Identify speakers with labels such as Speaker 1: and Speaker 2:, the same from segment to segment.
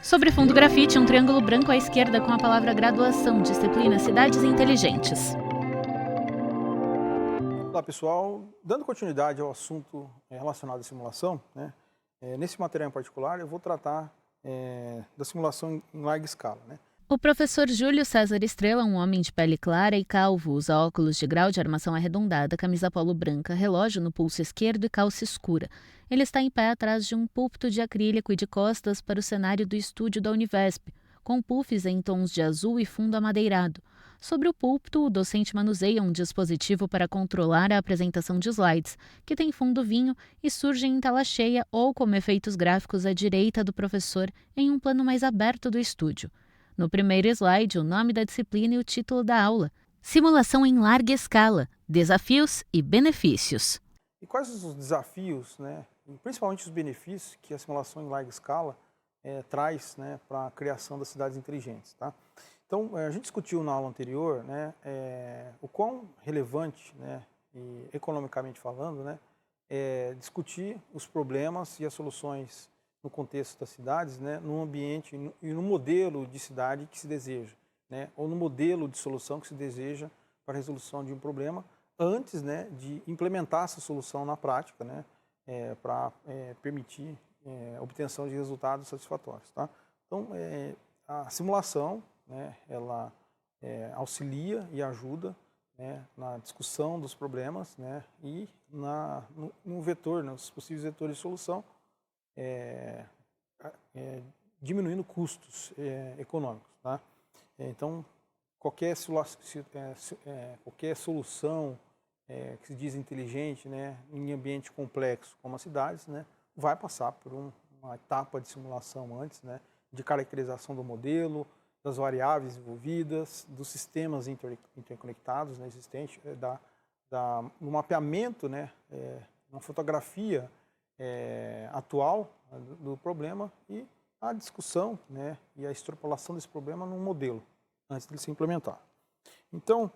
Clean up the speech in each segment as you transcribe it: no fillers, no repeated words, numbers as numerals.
Speaker 1: Sobre fundo grafite, um triângulo branco à esquerda com a palavra graduação, disciplina Cidades Inteligentes.
Speaker 2: Olá pessoal, dando continuidade ao assunto relacionado à simulação, nesse material em particular eu vou tratar da simulação em larga escala.
Speaker 1: O professor Júlio César Estrela, um homem de pele clara e calvo, usa óculos de grau de armação arredondada, camisa polo branca, relógio no pulso esquerdo e calça escura. Ele está em pé atrás de um púlpito de acrílico e de costas para o cenário do estúdio da Univesp, com puffs em tons de azul e fundo amadeirado. Sobre o púlpito, o docente manuseia um dispositivo para controlar a apresentação de slides, que tem fundo vinho e surgem em tela cheia ou como efeitos gráficos à direita do professor em um plano mais aberto do estúdio. No primeiro slide, o nome da disciplina e o título da aula. Simulação em larga escala, desafios e benefícios.
Speaker 2: E quais os desafios, e principalmente os benefícios que a simulação em larga escala traz para a criação das cidades inteligentes? Tá? Então, a gente discutiu na aula anterior o quão relevante, e economicamente falando, discutir os problemas e as soluções no contexto das cidades, no ambiente e no modelo de cidade que se deseja, ou no modelo de solução que se deseja para a resolução de um problema, antes de implementar essa solução na prática, para permitir a obtenção de resultados satisfatórios. Tá? Então, a simulação, ela auxilia e ajuda na discussão dos problemas e no vetor, nos possíveis vetores de solução, diminuindo custos econômicos. Tá? Então, qualquer solução que se diz inteligente em ambiente complexo como as cidades, vai passar por uma etapa de simulação antes, de caracterização do modelo, das variáveis envolvidas, dos sistemas interconectados existentes, do mapeamento, uma fotografia atual do problema e a discussão e a extrapolação desse problema num modelo, antes de ele ser implementado. Então,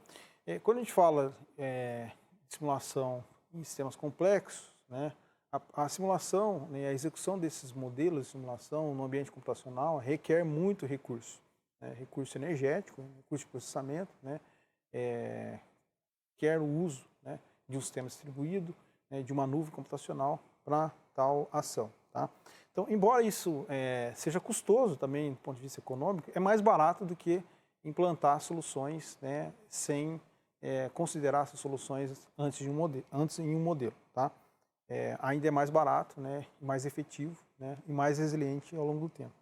Speaker 2: quando a gente fala de simulação em sistemas complexos, a simulação, a execução desses modelos de simulação no ambiente computacional requer muito recurso. Recurso energético, recurso de processamento, quer o uso de um sistema distribuído, de uma nuvem computacional para tal ação. Tá? Então, embora isso seja custoso também do ponto de vista econômico, é mais barato do que implantar soluções sem considerar essas soluções antes em um modelo. Tá? Ainda é mais barato, mais efetivo e mais resiliente ao longo do tempo.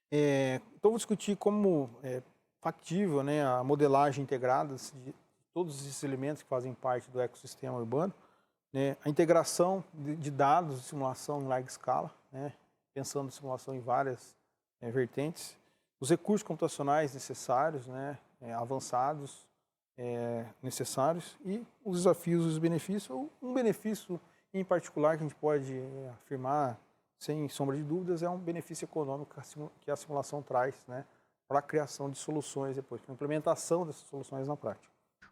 Speaker 2: Então, vou discutir como factível a modelagem integrada de todos esses elementos que fazem parte do ecossistema urbano, a integração de dados de simulação em larga escala, pensando em simulação em várias vertentes, os recursos computacionais necessários, avançados, necessários, e os desafios e os benefícios. Um benefício em particular que a gente pode afirmar, sem sombra de dúvidas, é um benefício econômico que a simulação traz para a criação de soluções depois, para a implementação dessas soluções na prática.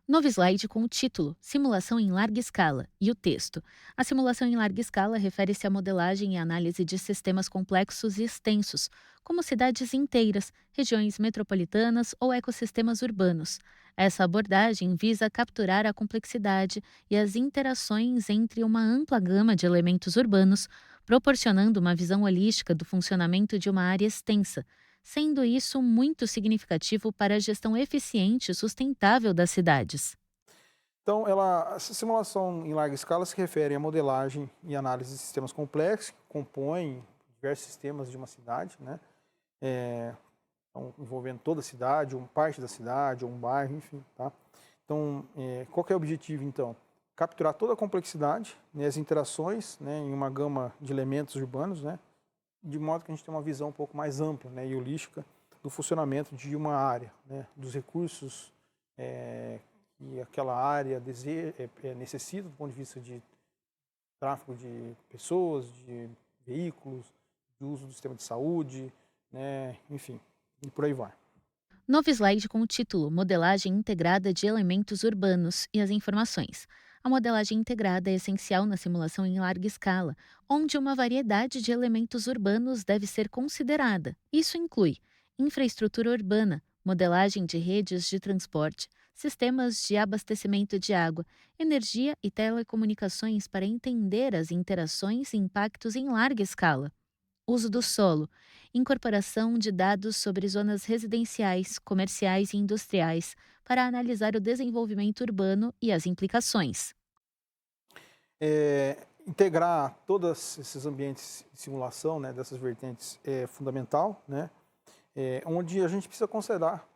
Speaker 1: Novo slide com o título Simulação em larga escala e o texto. A simulação em larga escala refere-se à modelagem e análise de sistemas complexos e extensos, como cidades inteiras, regiões metropolitanas ou ecossistemas urbanos. Essa abordagem visa capturar a complexidade e as interações entre uma ampla gama de elementos urbanos, proporcionando uma visão holística do funcionamento de uma área extensa, sendo isso muito significativo para a gestão eficiente e sustentável das cidades.
Speaker 2: Então, essa simulação em larga escala se refere à modelagem e análise de sistemas complexos, que compõem diversos sistemas de uma cidade, então, envolvendo toda a cidade, ou parte da cidade, ou um bairro, enfim. Tá? Então, qual que é o objetivo, então? Capturar toda a complexidade, as interações em uma gama de elementos urbanos, de modo que a gente tenha uma visão um pouco mais ampla e holística do funcionamento de uma área, dos recursos que aquela área necessita do ponto de vista de tráfego de pessoas, de veículos, de uso do sistema de saúde, enfim, e por aí vai.
Speaker 1: Novo slide com o título Modelagem integrada de elementos urbanos e as informações. A modelagem integrada é essencial na simulação em larga escala, onde uma variedade de elementos urbanos deve ser considerada. Isso inclui infraestrutura urbana, modelagem de redes de transporte, sistemas de abastecimento de água, energia e telecomunicações para entender as interações e impactos em larga escala. Uso do solo, incorporação de dados sobre zonas residenciais, comerciais e industriais para analisar o desenvolvimento urbano e as implicações.
Speaker 2: Integrar todos esses ambientes de simulação, né, dessas vertentes é fundamental, né, onde a gente precisa considerar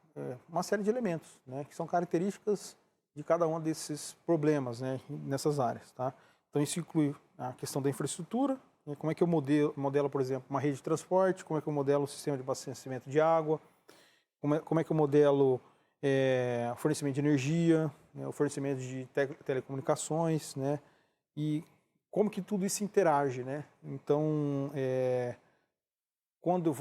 Speaker 2: uma série de elementos, né, que são características de cada um desses problemas, né, nessas áreas. Tá? Então isso inclui a questão da infraestrutura, né, como é que eu modelo, por exemplo, uma rede de transporte, como é que eu modelo o sistema de abastecimento de água, como é que eu modelo o fornecimento de energia, né, o fornecimento de telecomunicações, né, e como que tudo isso interage, né? Então, quando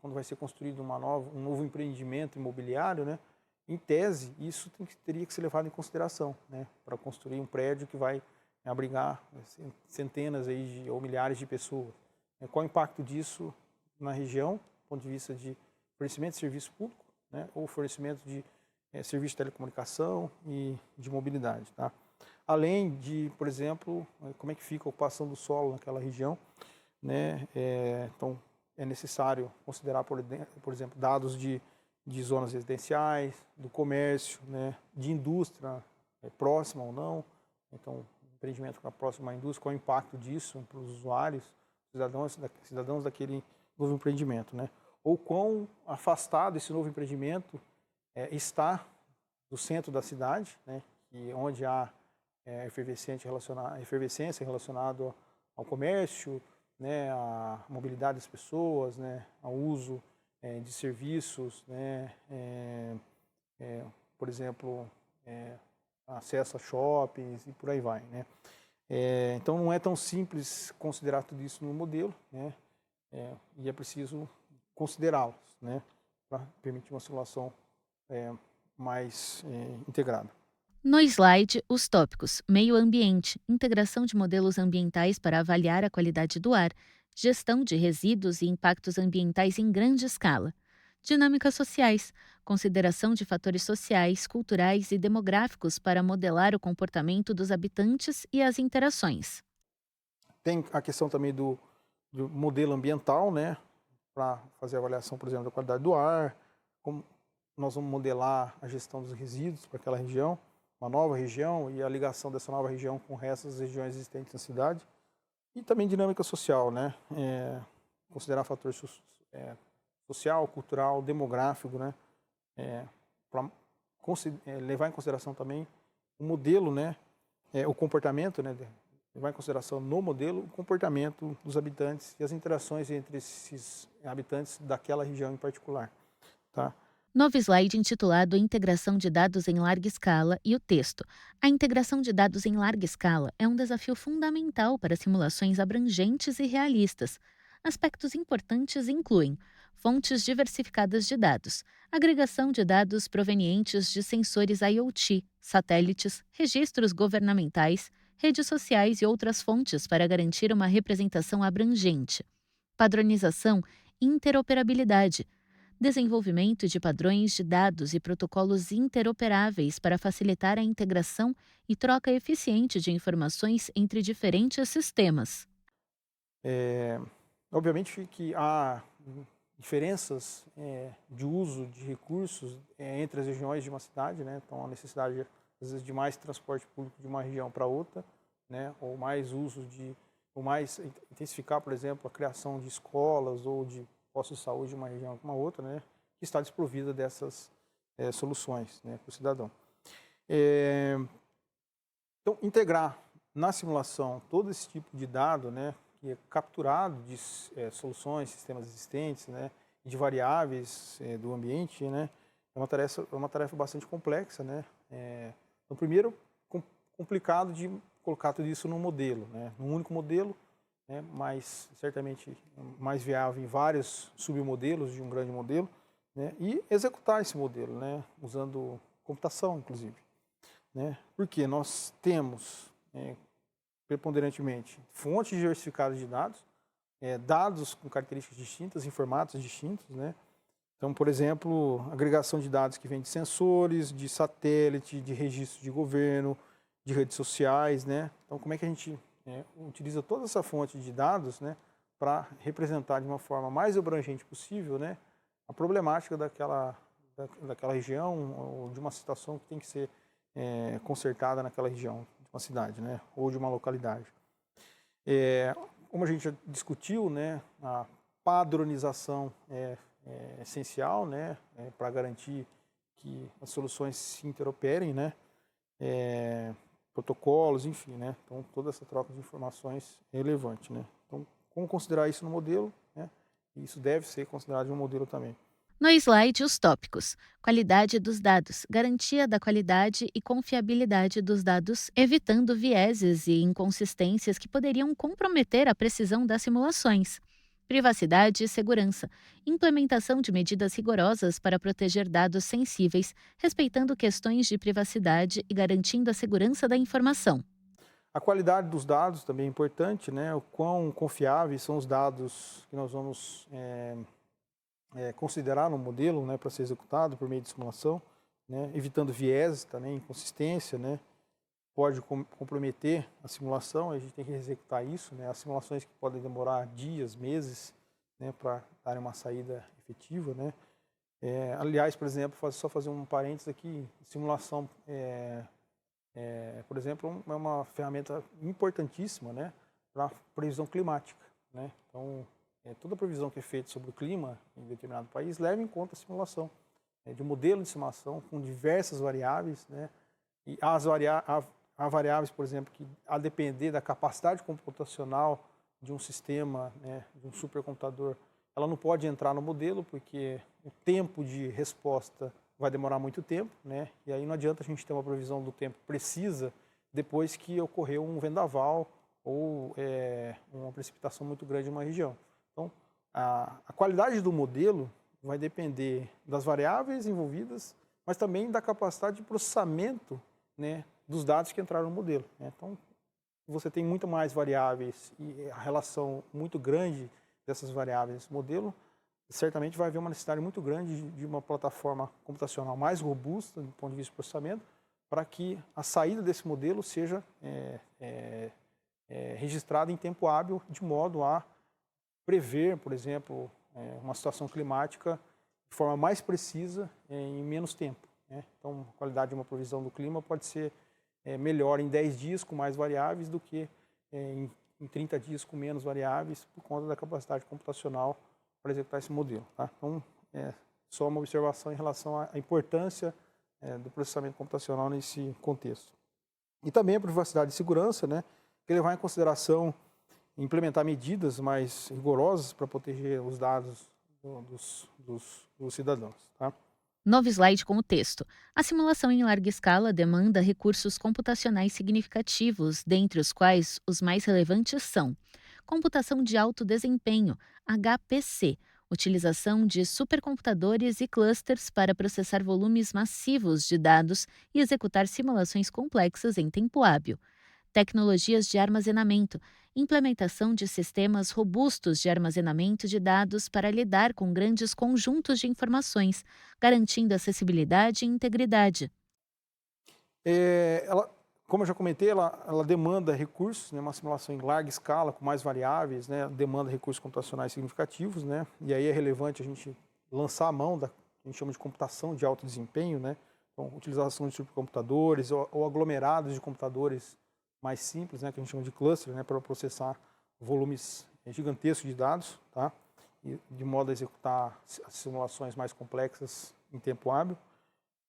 Speaker 2: vai ser construído um novo empreendimento imobiliário, né? Em tese, isso teria que ser levado em consideração, né? Para construir um prédio que vai abrigar centenas aí ou milhares de pessoas. Qual o impacto disso na região, do ponto de vista de fornecimento de serviço público, né? Ou fornecimento de serviço de telecomunicação e de mobilidade, tá? Além de, por exemplo, como é que fica a ocupação do solo naquela região, né? Então, é necessário considerar, por exemplo, dados de zonas residenciais, do comércio, né? De indústria próxima ou não. Então, empreendimento próximo à indústria, qual é o impacto disso para os usuários, cidadãos daquele novo empreendimento, né? Ou quão afastado esse novo empreendimento está do centro da cidade, né? E onde há efervescência relacionada ao comércio, né, à mobilidade das pessoas, né, ao uso de serviços, né, por exemplo, acesso a shoppings e por aí vai, né. Então não é tão simples considerar tudo isso no modelo, né, e é preciso considerá-los, né, para permitir uma simulação mais integrada.
Speaker 1: No slide, os tópicos: meio ambiente, integração de modelos ambientais para avaliar a qualidade do ar, gestão de resíduos e impactos ambientais em grande escala, dinâmicas sociais, consideração de fatores sociais, culturais e demográficos para modelar o comportamento dos habitantes e as interações.
Speaker 2: Tem a questão também do modelo ambiental, né, para fazer a avaliação, por exemplo, da qualidade do ar, como nós vamos modelar a gestão dos resíduos para aquela região, uma nova região e a ligação dessa nova região com o resto das regiões existentes na cidade. E também dinâmica social, né? Considerar fator social, cultural, demográfico, né? Para levar em consideração também o modelo, né? O comportamento, né? Levar em consideração no modelo o comportamento dos habitantes e as interações entre esses habitantes daquela região em particular, tá?
Speaker 1: Novo slide intitulado Integração de dados em larga escala e o texto. A integração de dados em larga escala é um desafio fundamental para simulações abrangentes e realistas. Aspectos importantes incluem fontes diversificadas de dados, agregação de dados provenientes de sensores IoT, satélites, registros governamentais, redes sociais e outras fontes para garantir uma representação abrangente. Padronização e interoperabilidade. Desenvolvimento de padrões de dados e protocolos interoperáveis para facilitar a integração e troca eficiente de informações entre diferentes sistemas.
Speaker 2: Obviamente que há diferenças de uso de recursos entre as regiões de uma cidade, né? Então, a necessidade, às vezes, de mais transporte público de uma região para outra, né? Ou mais ou mais intensificar, por exemplo, a criação de escolas ou de postos de saúde de uma região para uma outra, né, que está desprovida dessas soluções, né, para o cidadão. Então, integrar na simulação todo esse tipo de dado, né, que é capturado de soluções, sistemas existentes, né, de variáveis do ambiente, né, é uma tarefa bastante complexa, né. Então, primeiro, complicado de colocar tudo isso num modelo, né, num único modelo, mas certamente mais viável em vários submodelos de um grande modelo, né, e executar esse modelo, né, usando computação, inclusive. né? Porque nós temos, preponderantemente, fontes diversificadas de dados, dados com características distintas, em formatos distintos, né? Então, por exemplo, agregação de dados que vem de sensores, de satélite, de registro de governo, de redes sociais, né? Então, como é que a gente utiliza toda essa fonte de dados, né, para representar de uma forma mais abrangente possível, né, a problemática daquela região ou de uma situação que tem que ser consertada naquela região, de uma cidade, né, ou de uma localidade. Como a gente já discutiu, né, a padronização é essencial, né, para garantir que as soluções se interoperem, né, protocolos, enfim, né, então toda essa troca de informações é relevante, né. Então, como considerar isso no modelo, né, isso deve ser considerado em um modelo também.
Speaker 1: No slide, os tópicos: qualidade dos dados, garantia da qualidade e confiabilidade dos dados, evitando vieses e inconsistências que poderiam comprometer a precisão das simulações. Privacidade e segurança, implementação de medidas rigorosas para proteger dados sensíveis, respeitando questões de privacidade e garantindo a segurança da informação.
Speaker 2: A qualidade dos dados também é importante, né, o quão confiáveis são os dados que nós vamos considerar no modelo, né, para ser executado por meio de simulação, né, evitando vieses também, inconsistência, né, pode comprometer a simulação, a gente tem que executar isso, né, as simulações que podem demorar dias, meses, né, para darem uma saída efetiva, né. Aliás, por exemplo, só fazer um parênteses aqui, simulação, por exemplo, é uma ferramenta importantíssima, né, para previsão climática, né. Então, toda previsão que é feita sobre o clima em determinado país leva em conta a simulação, de um modelo de simulação com diversas variáveis, né, e há variáveis, por exemplo, que a depender da capacidade computacional de um sistema, né, de um supercomputador, ela não pode entrar no modelo porque o tempo de resposta vai demorar muito tempo, né, e aí não adianta a gente ter uma previsão do tempo precisa depois que ocorreu um vendaval ou uma precipitação muito grande em uma região. Então, a qualidade do modelo vai depender das variáveis envolvidas, mas também da capacidade de processamento, né, dos dados que entraram no modelo, né? Então, você tem muito mais variáveis e a relação muito grande dessas variáveis nesse modelo, certamente vai haver uma necessidade muito grande de uma plataforma computacional mais robusta do ponto de vista de processamento, para que a saída desse modelo seja registrada em tempo hábil, de modo a prever, por exemplo, uma situação climática de forma mais precisa em menos tempo, né? Então, a qualidade de uma previsão do clima pode ser melhor em 10 dias com mais variáveis do que em 30 dias com menos variáveis, por conta da capacidade computacional para executar esse modelo, tá? Então, só uma observação em relação à importância do processamento computacional nesse contexto. E também a privacidade e segurança, né, que levar em consideração implementar medidas mais rigorosas para proteger os dados dos cidadãos, tá?
Speaker 1: Novo slide com o texto: a simulação em larga escala demanda recursos computacionais significativos, dentre os quais os mais relevantes são: computação de alto desempenho, HPC, utilização de supercomputadores e clusters para processar volumes massivos de dados e executar simulações complexas em tempo hábil. Tecnologias de armazenamento, implementação de sistemas robustos de armazenamento de dados para lidar com grandes conjuntos de informações, garantindo acessibilidade e integridade.
Speaker 2: Ela, como eu já comentei, ela demanda recursos, né, uma simulação em larga escala, com mais variáveis, né, demanda recursos computacionais significativos, né, e aí é relevante a gente lançar a mão da que a gente chama de computação de alto desempenho, né, então, utilização de supercomputadores ou aglomerados de computadores mais simples, né, que a gente chama de cluster, né, para processar volumes gigantescos de dados, tá, e de modo a executar as simulações mais complexas em tempo hábil.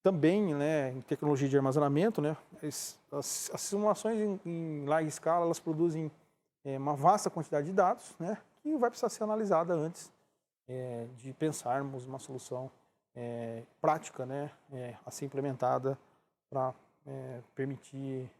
Speaker 2: Também, né, em tecnologia de armazenamento, né, as simulações em larga escala, elas produzem uma vasta quantidade de dados, né, que vai precisar ser analisada antes de pensarmos uma solução prática, né, a ser implementada para permitir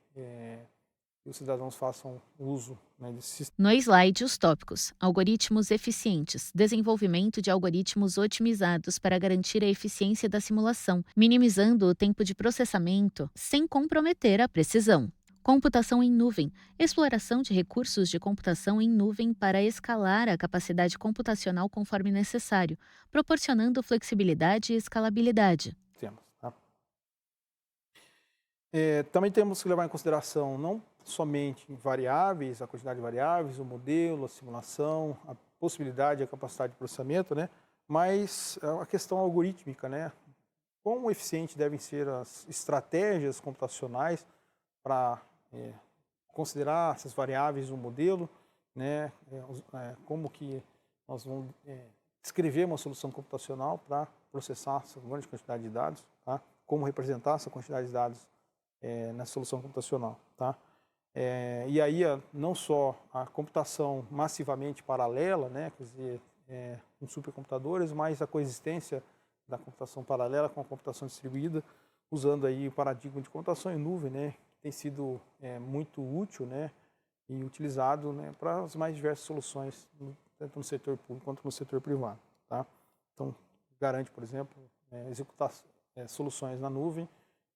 Speaker 2: que os cidadãos façam uso, né, desse sistema.
Speaker 1: No slide, os tópicos: algoritmos eficientes, desenvolvimento de algoritmos otimizados para garantir a eficiência da simulação, minimizando o tempo de processamento sem comprometer a precisão. Computação em nuvem, exploração de recursos de computação em nuvem para escalar a capacidade computacional conforme necessário, proporcionando flexibilidade e escalabilidade.
Speaker 2: Tá? Também temos que levar em consideração não somente variáveis, a quantidade de variáveis, o modelo, a simulação, a possibilidade e a capacidade de processamento, né? Mas a questão algorítmica, né? Quão eficientes devem ser as estratégias computacionais para considerar essas variáveis no modelo, né? Como que nós vamos descrever uma solução computacional para processar essa grande quantidade de dados, tá? Como representar essa quantidade de dados na solução computacional, tá? E aí não só a computação massivamente paralela, né? Quer dizer, em supercomputadores, mas a coexistência da computação paralela com a computação distribuída, usando aí o paradigma de computação em nuvem, né? Tem sido muito útil, né, e utilizado, né, para as mais diversas soluções, tanto no setor público quanto no setor privado. Tá? Então, garante, por exemplo, executar soluções na nuvem,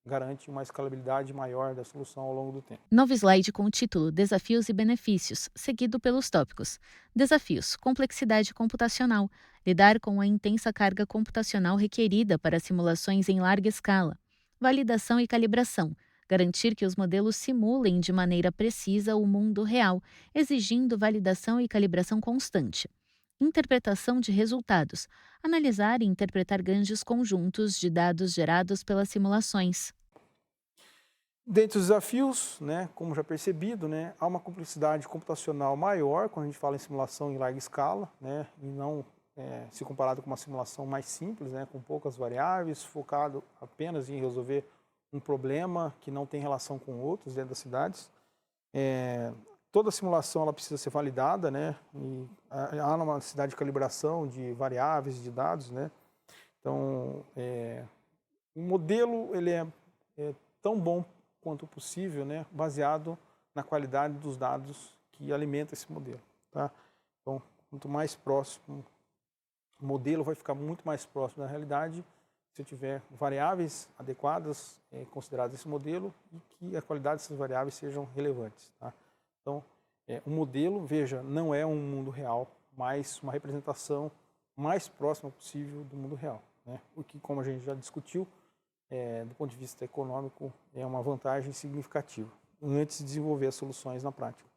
Speaker 2: garante uma escalabilidade maior da solução ao longo do tempo.
Speaker 1: Novo slide com o título Desafios e Benefícios, seguido pelos tópicos. Desafios: complexidade computacional, lidar com a intensa carga computacional requerida para simulações em larga escala. Validação e calibração: garantir que os modelos simulem de maneira precisa o mundo real, exigindo validação e calibração constante. Interpretação de resultados: analisar e interpretar grandes conjuntos de dados gerados pelas simulações.
Speaker 2: Dentre os desafios, né, como já percebido, né, há uma complexidade computacional maior quando a gente fala em simulação em larga escala, né, e não se comparado com uma simulação mais simples, né, com poucas variáveis, focado apenas em resolver um problema que não tem relação com outros dentro das cidades. Toda simulação ela precisa ser validada, né, e há uma necessidade de calibração de variáveis, de dados, né. Então, o modelo ele é tão bom quanto possível, né, baseado na qualidade dos dados que alimentam esse modelo. Tá? Então, quanto mais próximo, o modelo vai ficar muito mais próximo da realidade se eu tiver variáveis adequadas consideradas nesse modelo e que a qualidade dessas variáveis sejam relevantes. Tá? Então, o modelo, veja, não é um mundo real, mas uma representação mais próxima possível do mundo real. Né? O que, como a gente já discutiu, do ponto de vista econômico, é uma vantagem significativa, antes de desenvolver as soluções na prática.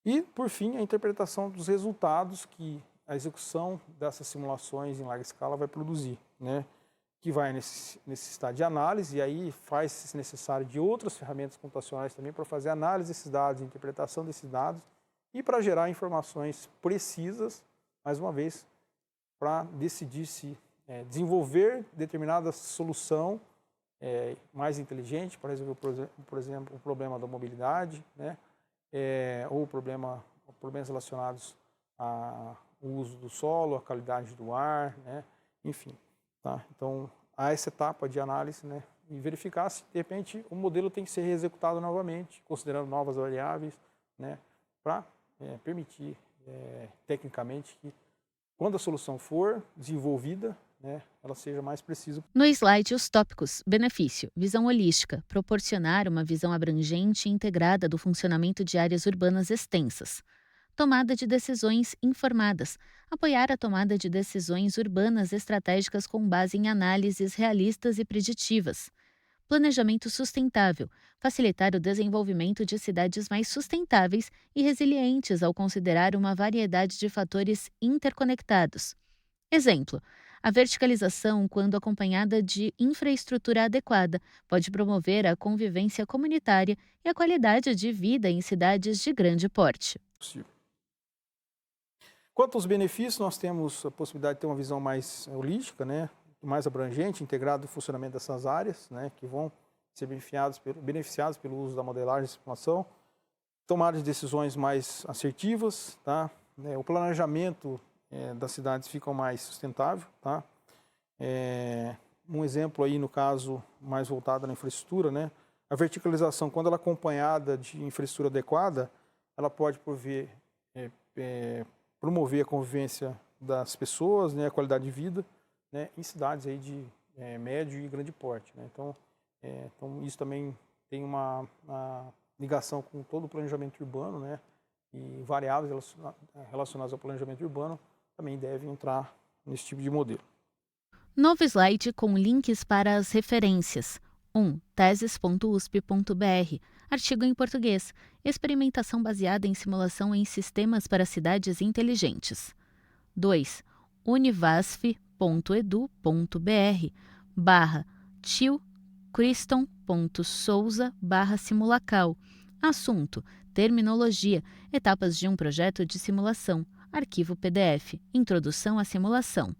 Speaker 2: E, por fim, a interpretação dos resultados que a execução dessas simulações em larga escala vai produzir, né? Que vai necessitar de análise, e aí faz-se necessário de outras ferramentas computacionais também para fazer análise desses dados, interpretação desses dados, e para gerar informações precisas, mais uma vez, para decidir se desenvolver determinada solução mais inteligente para resolver, por exemplo, o problema da mobilidade, né? Ou problemas relacionados ao uso do solo, a qualidade do ar, né? Enfim. Tá? Então, há essa etapa de análise, né? E verificar se, de repente, o modelo tem que ser reexecutado novamente, considerando novas variáveis, né? Para permitir, tecnicamente, que quando a solução for desenvolvida, né, ela seja mais precisa.
Speaker 1: No slide, os tópicos: benefício, visão holística, proporcionar uma visão abrangente e integrada do funcionamento de áreas urbanas extensas. Tomada de decisões informadas, apoiar a tomada de decisões urbanas estratégicas com base em análises realistas e preditivas. Planejamento sustentável, facilitar o desenvolvimento de cidades mais sustentáveis e resilientes ao considerar uma variedade de fatores interconectados. Exemplo: a verticalização, quando acompanhada de infraestrutura adequada, pode promover a convivência comunitária e a qualidade de vida em cidades de grande porte.
Speaker 2: Possível. Quanto aos benefícios, nós temos a possibilidade de ter uma visão mais holística, né, mais abrangente, integrada no funcionamento dessas áreas, né, que vão ser beneficiados pelo uso da modelagem e simulação, tomada de decisões mais assertivas, tá? O planejamento das cidades fica mais sustentável. Tá? Um exemplo aí, no caso, mais voltado na infraestrutura, né? A verticalização, quando ela é acompanhada de infraestrutura adequada, ela pode promover a convivência das pessoas, né, a qualidade de vida, né, em cidades aí de médio e grande porte, né? Então isso também tem uma ligação com todo o planejamento urbano, né? E variáveis relacionadas ao planejamento urbano também devem entrar nesse tipo de modelo.
Speaker 1: Novo slide com links para as referências. 1. Teses.usp.br. Artigo em português. Experimentação baseada em simulação em sistemas para cidades inteligentes. 2. univasf.edu.br/tio.criston.souza/simulacal. Assunto: terminologia, etapas de um projeto de simulação. Arquivo PDF. Introdução à simulação.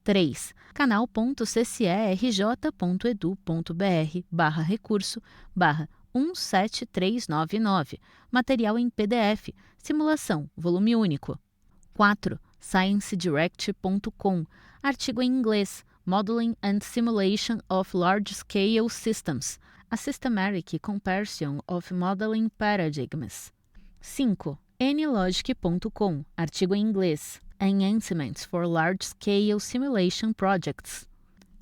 Speaker 1: 3. canal.ccerj.edu.br/recurso/17399. Material em PDF. Simulação. Volume único. 4. sciencedirect.com. Artigo em inglês. Modeling and Simulation of Large-Scale Systems. A Systematic Comparison of Modeling Paradigms. 5. nlogic.com. Artigo em inglês. Enhancements for Large-Scale Simulation Projects.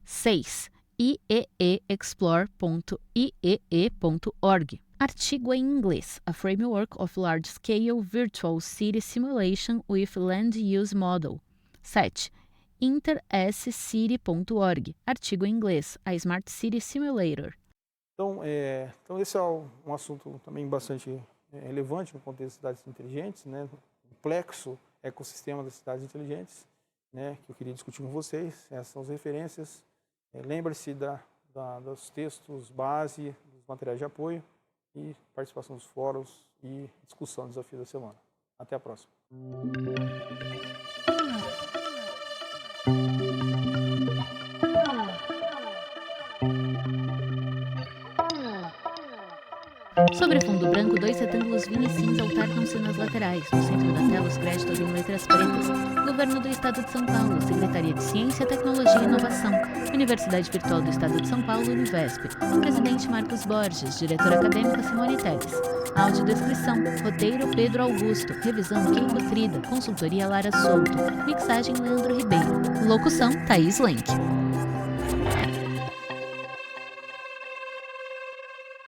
Speaker 1: 6. ieexplore.iee.org. Artigo em inglês. A Framework of Large-Scale Virtual City Simulation with Land Use Model. 7. interscity.org. Artigo em inglês. A Smart City Simulator.
Speaker 2: Então esse é um assunto também bastante relevante no contexto de cidades inteligentes, né? Complexo ecossistema das cidades inteligentes, né? Que eu queria discutir com vocês. Essas são as referências. Lembre-se dos textos base, dos materiais de apoio e participação dos fóruns e discussão do desafio da semana. Até a próxima.
Speaker 1: Sobre fundo branco, 2 retângulos vinho e cinza alternam-se nas laterais. No centro da tela, os créditos em letras pretas. Governo do Estado de São Paulo, Secretaria de Ciência, Tecnologia e Inovação, Universidade Virtual do Estado de São Paulo, Univesp. Presidente Marcos Borges, diretora acadêmica Simone Teles. Audiodescrição, roteiro Pedro Augusto, revisão Keiko Trida, consultoria Lara Souto, mixagem Leandro Ribeiro. Locução Thaís Lenk.